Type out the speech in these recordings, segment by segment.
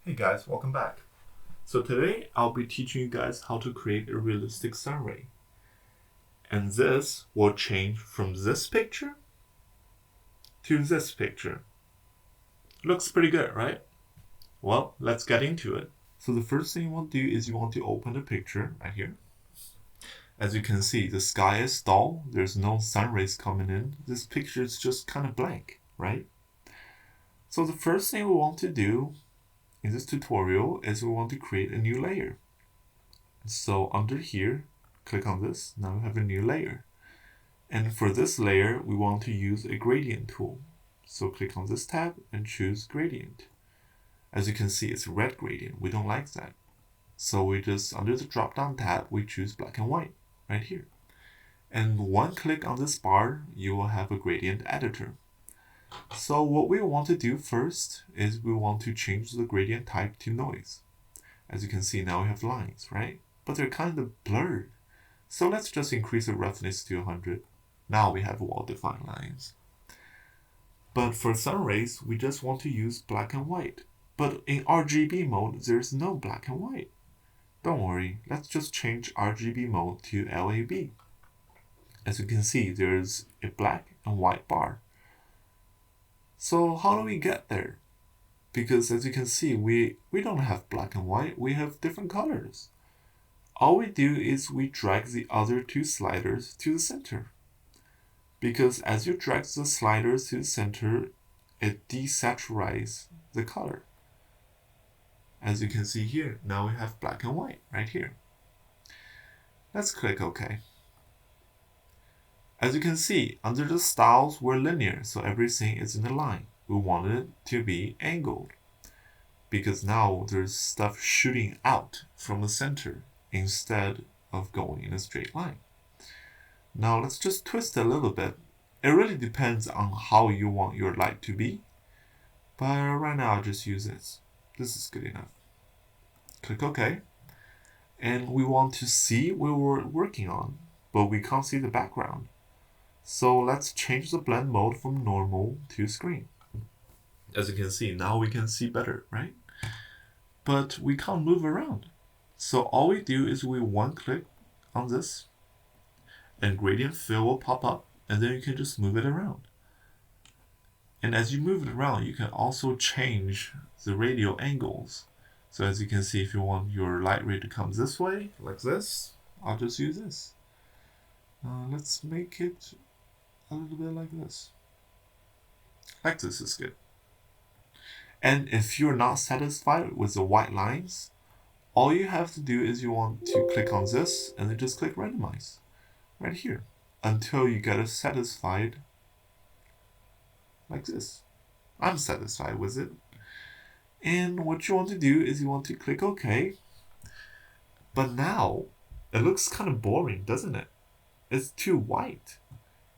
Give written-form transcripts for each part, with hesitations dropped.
Hey guys, welcome back. So today I'll be teaching you guys how to create a realistic sun ray. And this will change from this picture to this picture. Looks pretty good, right? Well, let's get into it. So the first thing you want to do is you want to open the picture right here. As you can see, the sky is dull. There's no sun rays coming in. This picture is just kind of blank, right? So the first thing we want to do in this tutorial is we want to create a new layer. So under here, click on this. Now we have a new layer. And for this layer, we want to use a gradient tool. So click on this tab and choose gradient. As you can see, it's a red gradient. We don't like that. So we just, under the drop-down tab, we choose black and white right here. And one click on this bar, you will have a gradient editor. So what we want to do first is we want to change the gradient type to noise. As you can see, now we have lines, right? But they're kind of blurred. So let's just increase the roughness to 100. Now we have well-defined lines. But for sun rays, we just want to use black and white. But in RGB mode, there's no black and white. Don't worry, let's just change RGB mode to LAB. As you can see, there's a black and white bar. So how do we get there? Because as you can see, we don't have black and white, we have different colors. All we do is we drag the other two sliders to the center. Because as you drag the sliders to the center, it desaturates the color. As you can see here, now we have black and white right here. Let's click OK. As you can see, under the styles we're linear, so everything is in a line. We want it to be angled, because now there's stuff shooting out from the center instead of going in a straight line. Now let's just twist it a little bit. It really depends on how you want your light to be, but right now I'll just use this. This is good enough. Click OK. And we want to see what we're working on, but we can't see the background. So let's change the blend mode from normal to screen. As you can see, now we can see better, right? But we can't move around. So all we do is we one click on this and gradient fill will pop up, and then you can just move it around. And as you move it around, you can also change the radial angles. So as you can see, if you want your light ray to come this way, like this, I'll just use this. Let's make it a little bit like this. Like this is good. And if you're not satisfied with the white lines, all you have to do is you want to click on this and then just click randomize right here until you get it satisfied like this. I'm satisfied with it. And what you want to do is you want to click OK. But now it looks kind of boring, doesn't it? It's too white.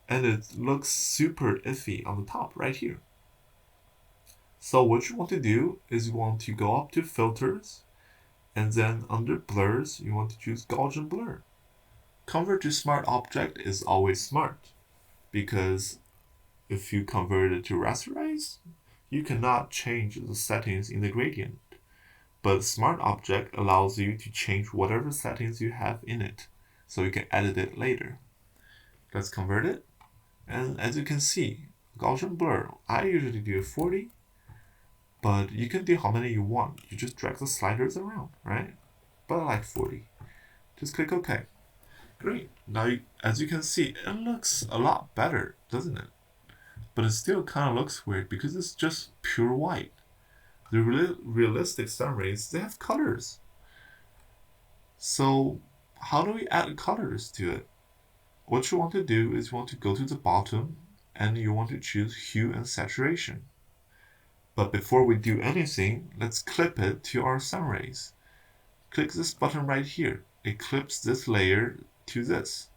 And it looks super iffy on the top right here. So what you want to do is you want to go up to filters, and then under blurs, you want to choose Gaussian blur. Convert to smart object is always smart, because if you convert it to rasterize, you cannot change the settings in the gradient. But smart object allows you to change whatever settings you have in it, so you can edit it later. Let's convert it. And as you can see, Gaussian blur, I usually do 40, but you can do how many you want. You just drag the sliders around, right? But I like 40. Just click OK. Great. Now, as you can see, it looks a lot better, doesn't it? But it still kind of looks weird because it's just pure white. The realistic sun rays, they have colors. So how do we add colors to it? What you want to do is you want to go to the bottom and you want to choose hue and saturation. But before we do anything, let's clip it to our sun rays. Click this button right here. It clips this layer to this.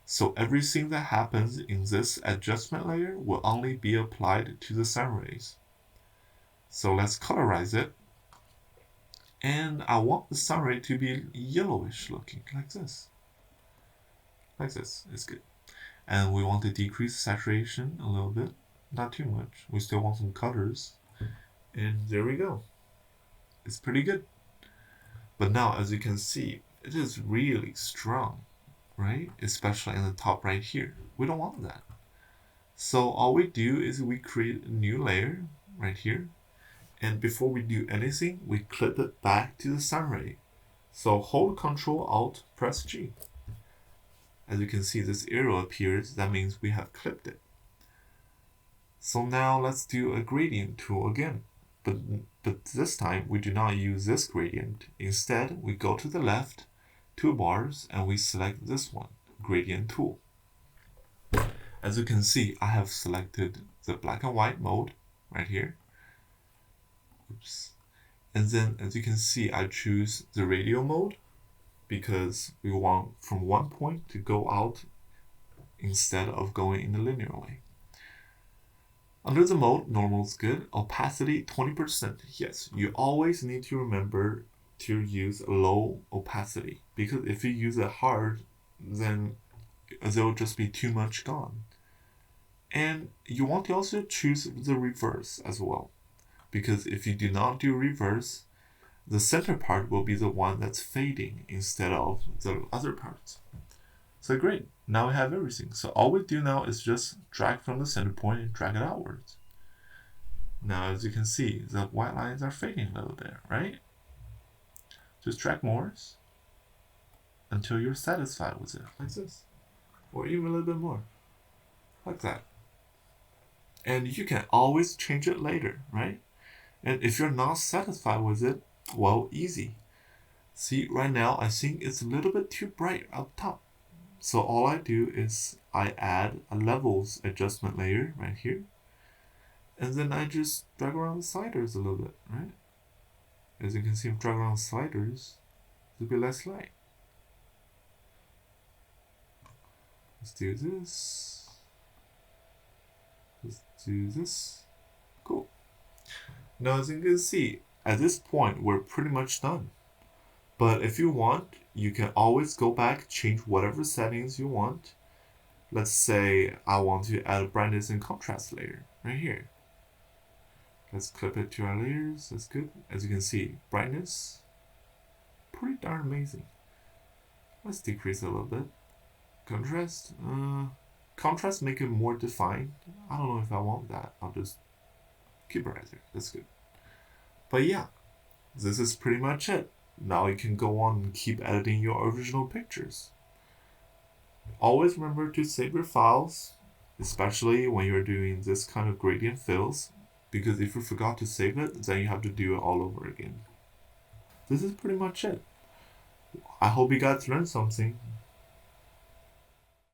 So everything that happens in this adjustment layer will only be applied to the sun rays. So let's colorize it. And I want the sun ray to be yellowish looking, like this. Like this, it's good. And we want to decrease saturation a little bit, not too much. We still want some colors. And there we go. It's pretty good. But now, as you can see, it is really strong, right? Especially in the top right here. We don't want that. So all we do is we create a new layer right here. And before we do anything, we clip it back to the sun ray. So hold Ctrl Alt, press G. As you can see, this arrow appears. That means we have clipped it. So now let's do a gradient tool again. But this time we do not use this gradient. Instead, we go to the left, toolbars, and we select this one, gradient tool. As you can see, I have selected the black and white mode right here. Oops. And then as you can see, I choose the radial mode because we want from one point to go out instead of going in the linear way. Under the mode, normal is good. Opacity 20%. Yes, you always need to remember to use low opacity because if you use it hard, then there will just be too much gone. And you want to also choose the reverse as well, because if you do not do reverse, the center part will be the one that's fading instead of the other parts. So great, now we have everything. So all we do now is just drag from the center point and drag it outwards. Now as you can see, the white lines are fading a little bit, right? Just drag more until you're satisfied with it, like this. Or even a little bit more, like that. And you can always change it later, right? And if you're not satisfied with it, well, easy. See, right now I think it's a little bit too bright up top. So all I do is I add a levels adjustment layer right here. And then I just drag around the sliders a little bit, right? As you can see, I'm dragging around the sliders to be less light. Let's do this. Let's do this. Cool. Now as you can see, at this point, we're pretty much done. But if you want, you can always go back, change whatever settings you want. Let's say I want to add a brightness and contrast layer right here. Let's clip it to our layers. That's good. As you can see, brightness, pretty darn amazing. Let's decrease it a little bit. Contrast, contrast make it more defined. I don't know if I want that. I'll just keep it right there. That's good. But yeah, this is pretty much it. Now you can go on and keep editing your original pictures. Always remember to save your files, especially when you're doing this kind of gradient fills, because if you forgot to save it, then you have to do it all over again. This is pretty much it. I hope you guys learned something.